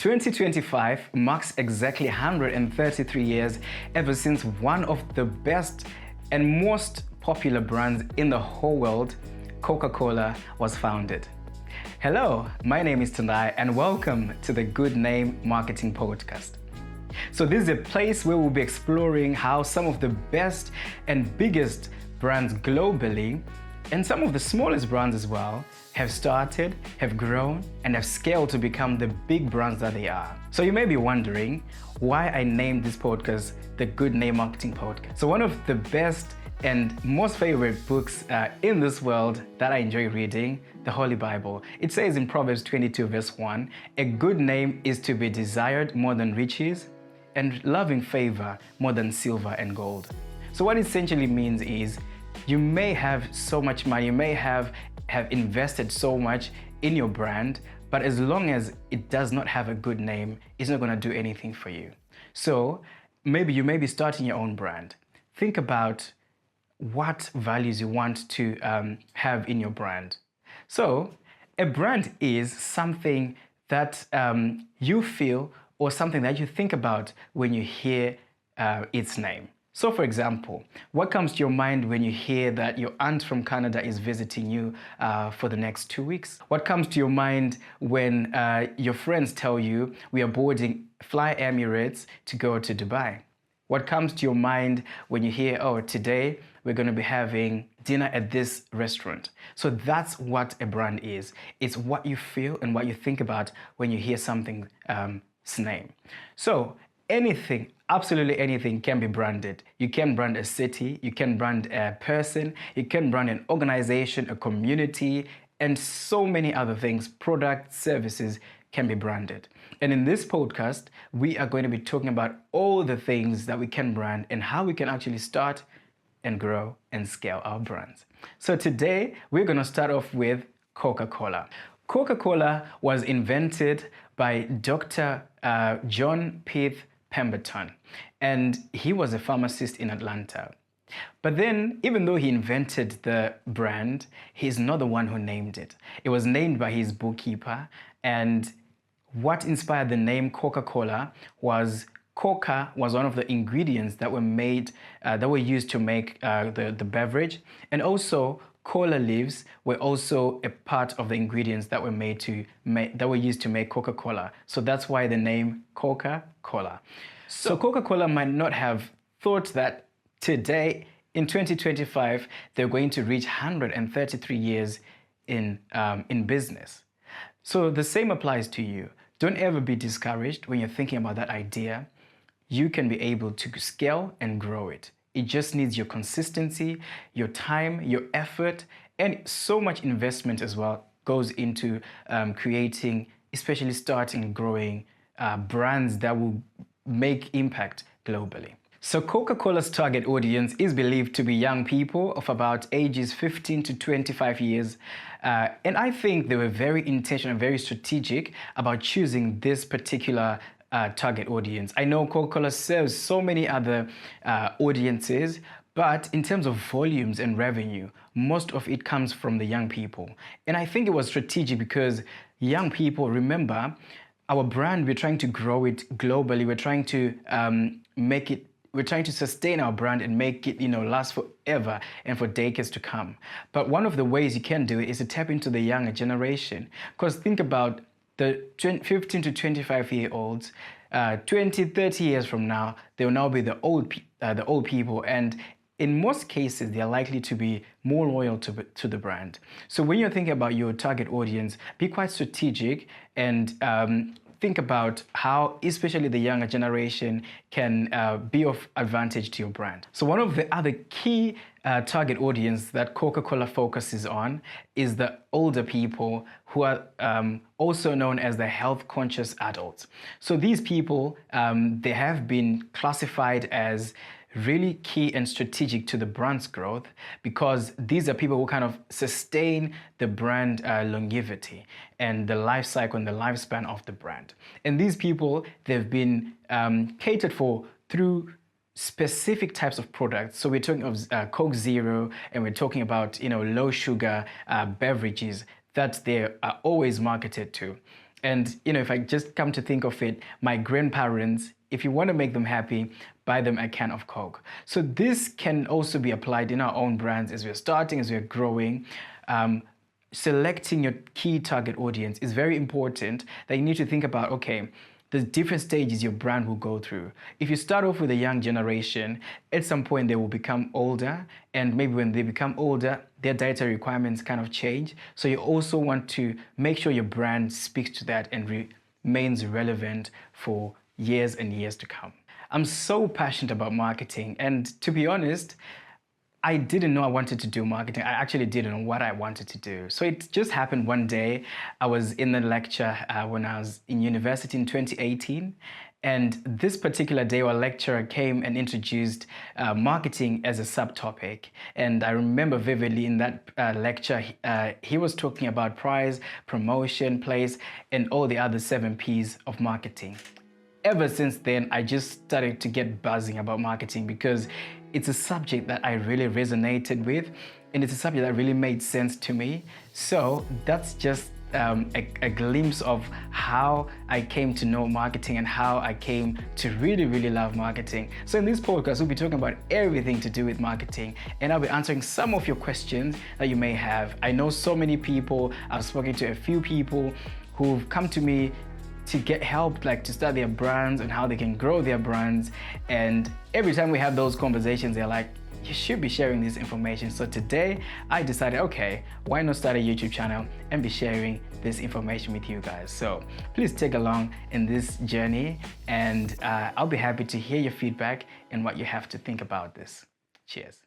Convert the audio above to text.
2025 marks exactly 133 years ever since one of the best and most popular brands in the whole world, Coca-Cola, was founded. Hello, my name is Tendai and welcome to the Good Name Marketing Podcast. So this is a place where we'll be exploring how some of the best and biggest brands globally, and some of the smallest brands as well, have started, have grown, and have scaled to become the big brands that they are. So you may be wondering why I named this podcast the Good Name Marketing Podcast. So one of the best and most favorite books in this world that I enjoy reading, the Holy Bible. It says in Proverbs 22 verse 1, a good name is to be desired more than riches, and loving favor more than silver and gold. So what it essentially means is you may have so much money, you may have invested so much in your brand, but as long as it does not have a good name, it's not going to do anything for you. So maybe you may be starting your own brand. Think about what values you want to have in your brand. So a brand is something that you feel or something that you think about when you hear its name. So for example, what comes to your mind when you hear that your aunt from Canada is visiting you for the next 2 weeks? What comes to your mind when your friends tell you we are boarding Fly Emirates to go to Dubai? What comes to your mind when you hear, oh, today we're going to be having dinner at this restaurant? So that's what a brand is. It's what you feel and what you think about when you hear something's name. So anything, absolutely anything can be branded. You can brand a city, you can brand a person, you can brand an organization, a community, and so many other things, products, services can be branded. And in this podcast, we are going to be talking about all the things that we can brand and how we can actually start and grow and scale our brands. So today, we're going to start off with Coca-Cola. Coca-Cola was invented by Dr. John Pith Pemberton, and he was a pharmacist in Atlanta. But then, even though he invented the brand, he's not the one who named it. It was named by his bookkeeper, and what inspired the name Coca-Cola was coca was one of the ingredients that were made, that were used to make the beverage, and also cola leaves were also a part of the ingredients that were used to make Coca-Cola. So that's why the name Coca-Cola. So Coca-Cola might not have thought that today, in 2025, they're going to reach 133 years in business. So the same applies to you. Don't ever be discouraged when you're thinking about that idea. You can be able to scale and grow it. It just needs your consistency, your time, your effort, and so much investment as well goes into creating, especially starting and growing brands that will make impact globally. So Coca-Cola's target audience is believed to be young people of about ages 15 to 25 years. And I think they were very intentional, very strategic about choosing this particular target audience. I know Coca-Cola serves so many other audiences, but in terms of volumes and revenue, most of it comes from the young people. And I think it was strategic because young people, remember, our brand, we're trying to grow it globally. We're trying to we're trying to sustain our brand and make it, last forever and for decades to come. But one of the ways you can do it is to tap into the younger generation. Because think about the 15 to 25-year-olds, 20, 30 years from now, they will now be the old people. And in most cases, they're likely to be more loyal to the brand. So when you're thinking about your target audience, be quite strategic and think about how especially the younger generation can be of advantage to your brand. So one of the other key target audience that Coca-Cola focuses on is the older people who are also known as the health-conscious adults. So these people, they have been classified as really key and strategic to the brand's growth because these are people who kind of sustain the brand longevity and the life cycle and the lifespan of the brand. And these people, they've been catered for through specific types of products. So we're talking of Coke Zero, and we're talking about low sugar beverages that they are always marketed to. And if I just come to think of it, my grandparents, if you want to make them happy, buy them a can of Coke. So this can also be applied in our own brands as we're starting, as we're growing. Selecting your key target audience is very important. That you need to think about, okay, the different stages your brand will go through. If you start off with a young generation, at some point they will become older, and maybe when they become older, their dietary requirements kind of change. So you also want to make sure your brand speaks to that and remains relevant for years and years to come. I'm so passionate about marketing, and to be honest, I didn't know I wanted to do marketing. I actually didn't know what I wanted to do. So it just happened one day. I was in a lecture when I was in university in 2018. And this particular day, our lecturer came and introduced marketing as a subtopic. And I remember vividly in that lecture, he was talking about price, promotion, place, and all the other 7 Ps of marketing. Ever since then, I just started to get buzzing about marketing because it's a subject that I really resonated with, and it's a subject that really made sense to me. So that's just a glimpse of how I came to know marketing and how I came to really, really love marketing. So in this podcast, we'll be talking about everything to do with marketing, and I'll be answering some of your questions that you may have. I know so many people, I've spoken to a few people who've come to me to get help, like to start their brands and how they can grow their brands. And every time we have those conversations, they're like, you should be sharing this information. So today I decided, okay, why not start a YouTube channel and be sharing this information with you guys? So please take along in this journey, and I'll be happy to hear your feedback and what you have to think about this. Cheers.